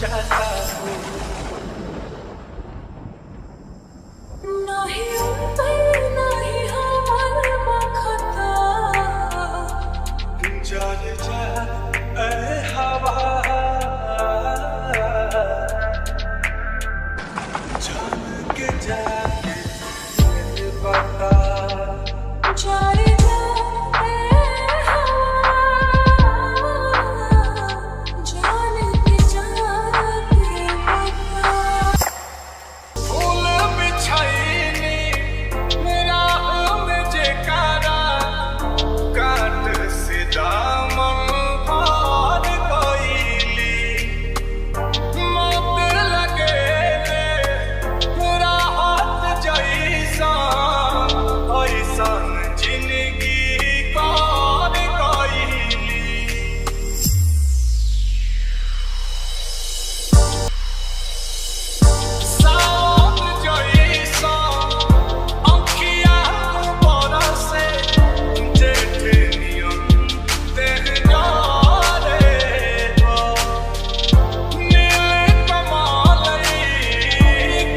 जाता हूँ। नहीं नहीं हमारा खता चल जा ऐ हवा चल के जाके बता चल जा ऐ हवा चल के जाके बता फूल बिछाईनी मेरा मुझे कारा काट से दामन हार गईली मत लगे मेरा हाथ जैसा ऐसन जिंदगी पार गईली साथ जैसा अंखिया बरसे जेठ नियम देह जारे हो नील कमलई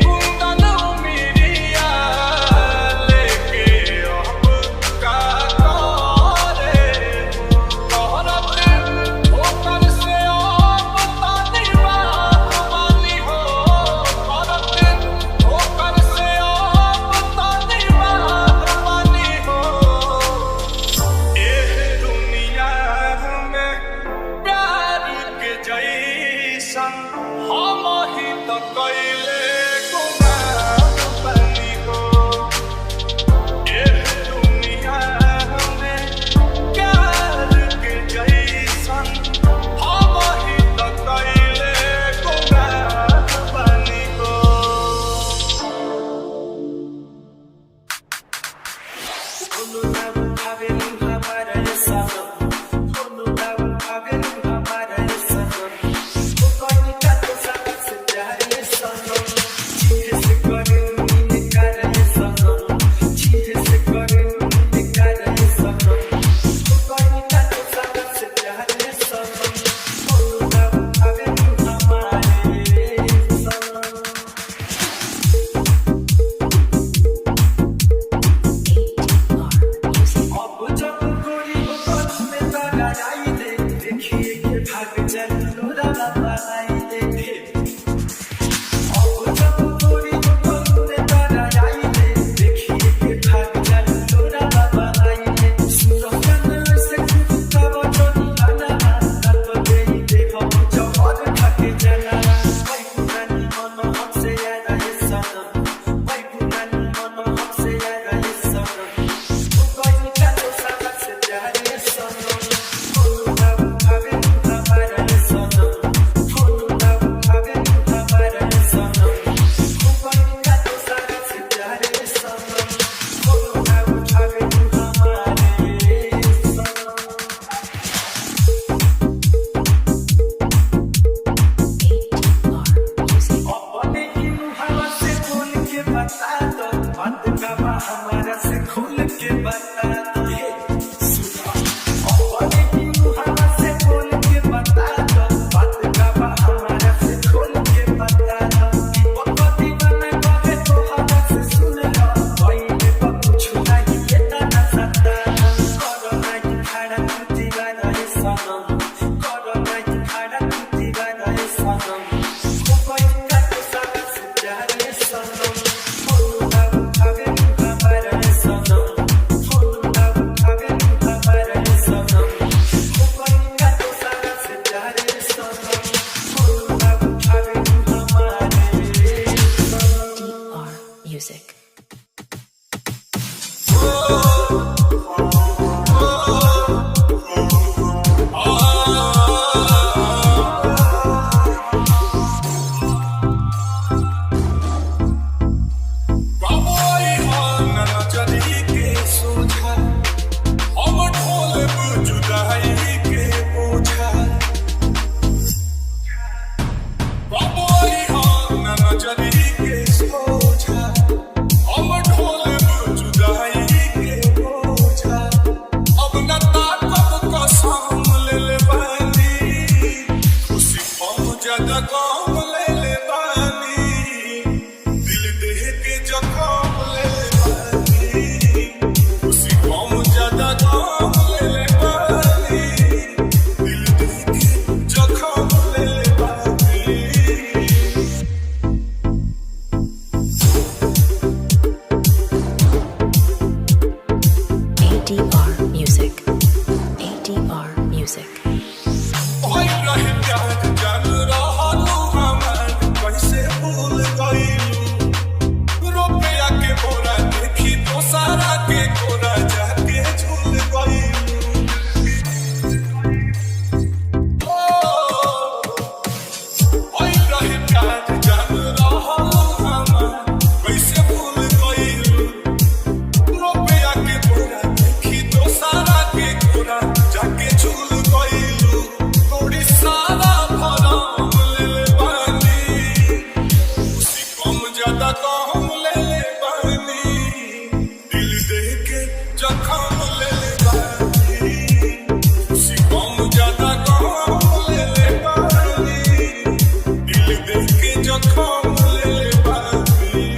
कुंदन मिरिया लेके अब का करे तोहरत होकर से अब तानी बानी हो करत होकर से अब तानी बानी हो एह दुनिया में प्यार के जैसन हम ही तो कैले गुनाह बनी हो एह दुनिया में प्यार के जैसन हम ही तो कैले गुनाह बनी हो Solo ज्यादा काम ले ले बानी दिल देह के जख्म ले ले बानी उसी काम ज्यादा काम ले ले बानी दिल देह के जख्म ले ले बानी ADR Music. ADR Music. ओए रहे प्यार जान रहा तू हमार कैसे भूल गईलू रुपया के बोरा देखी तो सारा के कोरा जाके झूल गईलू ओए रहे प्यार जान रहा तू हमार कैसे भूल गईलू रुपया के बोरा देखी तो सारा के कोरा जाके झूल गईलू थोड़ी सारा भरम ले ले बानी उसी कम ज्यादा कम ले ले बानी दिल देह के जख्म ले ले बानी उसी कम ज्यादा कम ले ले बानी दिल देह के जख्म ले ले बानी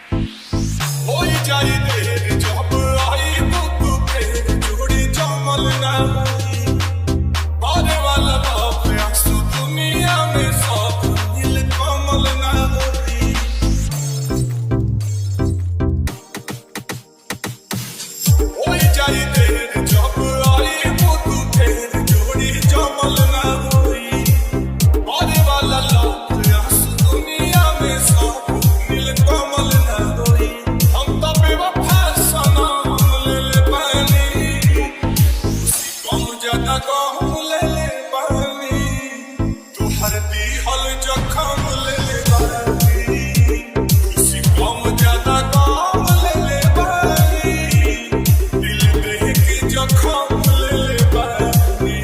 होई जाई देर जब आई बुक फेर जोड़ी जमल ना होई बारे वाला बाप आंसू दुनिया में सब नील कमल ना होई होई जाई देर जब आई बुक फेर जोड़ी जमल ना होई बारे वाला बाप आंसू दुनिया में सब नील कमल ना होई हम तो बेवफा सनम ले ले बानी उसी कम ज्यादा कम ले ले बानी तुहर दिहल जख्म ले ले बानी उसी कम ज्यादा कम ले ले बानी दिल देह के जख्म ले ले बानी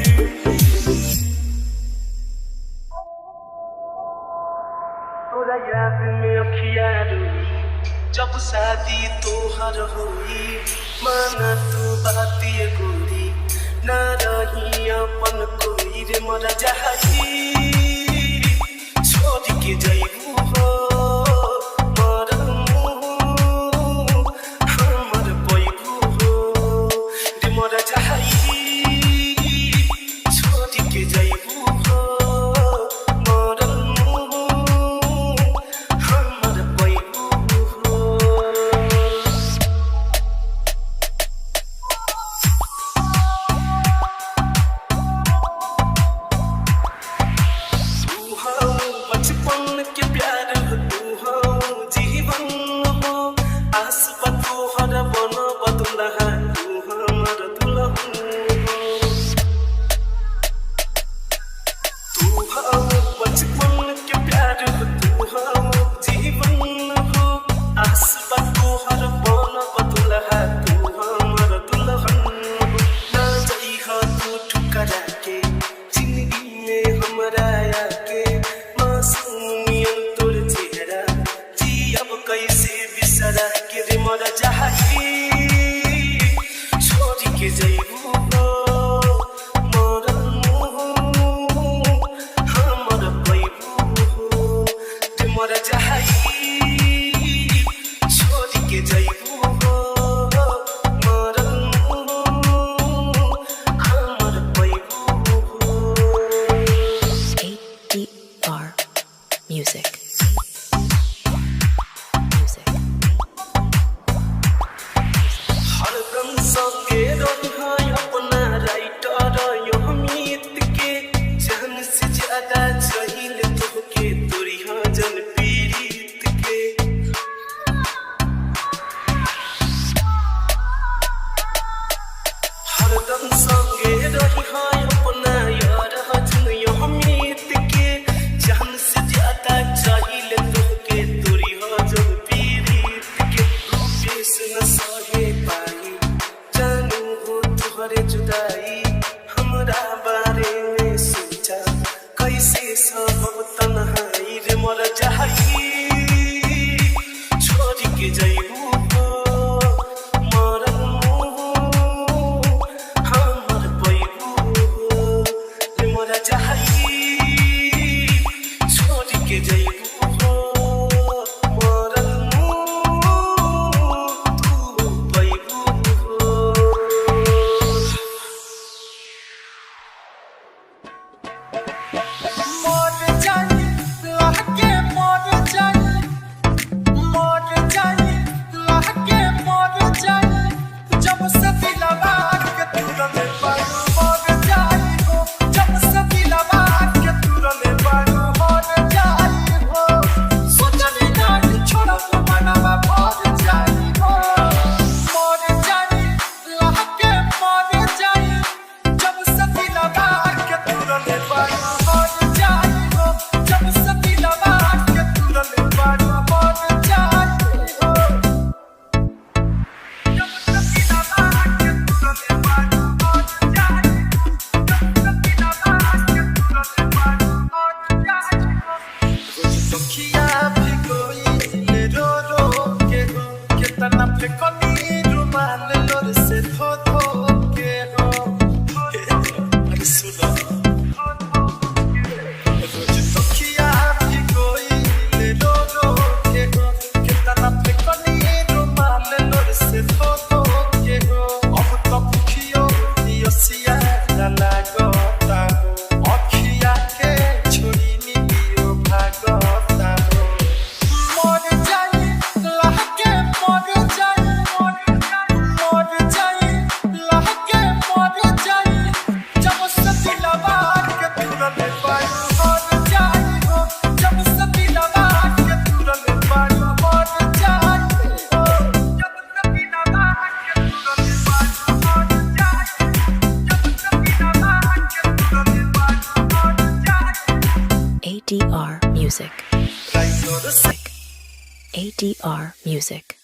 तोरा याद में अखिया रोई जब शादी तोहर होई माना तू बाती गोरी ना रही अपन कोई रे मरा जाई छोड़ के जाइबू हो मर मुँह हमर पैबू हो रे मरा जाई छोड़ के जाइबू हो मर मुँह हमर पैबू हो तू हो बचपन के प्यार हो तू हो जीवन हो आस बतू हर बन बदुलहा तू हमर दुल्हन हो तू हो बचपन के प्यार हो तू हो जीवन हो आस बतू हर बन बदुलहा तू हमर दुल्हन हो ना जाई हो तू ठुकरा के जिंदगी में हमरा आके मासूमियत तोर चेहरा जी अब कैसे बिसरा के रे मर जाई छोड़ के जाइबू हो मर मुँह हमर पैबू हो रे मर जाई छोड़ के जाइबू हो मर मुँह हमर पैबू हो ADR Music. Music. हरदम संगे रही अपना राइटर यो अमित के जान से ज्यादा चाहिए तोहके तोरी जन पीड़ित के हरदम संगे रही अपना यार हजन यो अमित के जान से ज्यादा चाहिए सहब तन्हाई रे मर जाई छोड़ के जाइबू मरन हमर पैबू रे मर जाई छोड़ के जाइबू मरन तू पैबू ADR Music. ADR Music.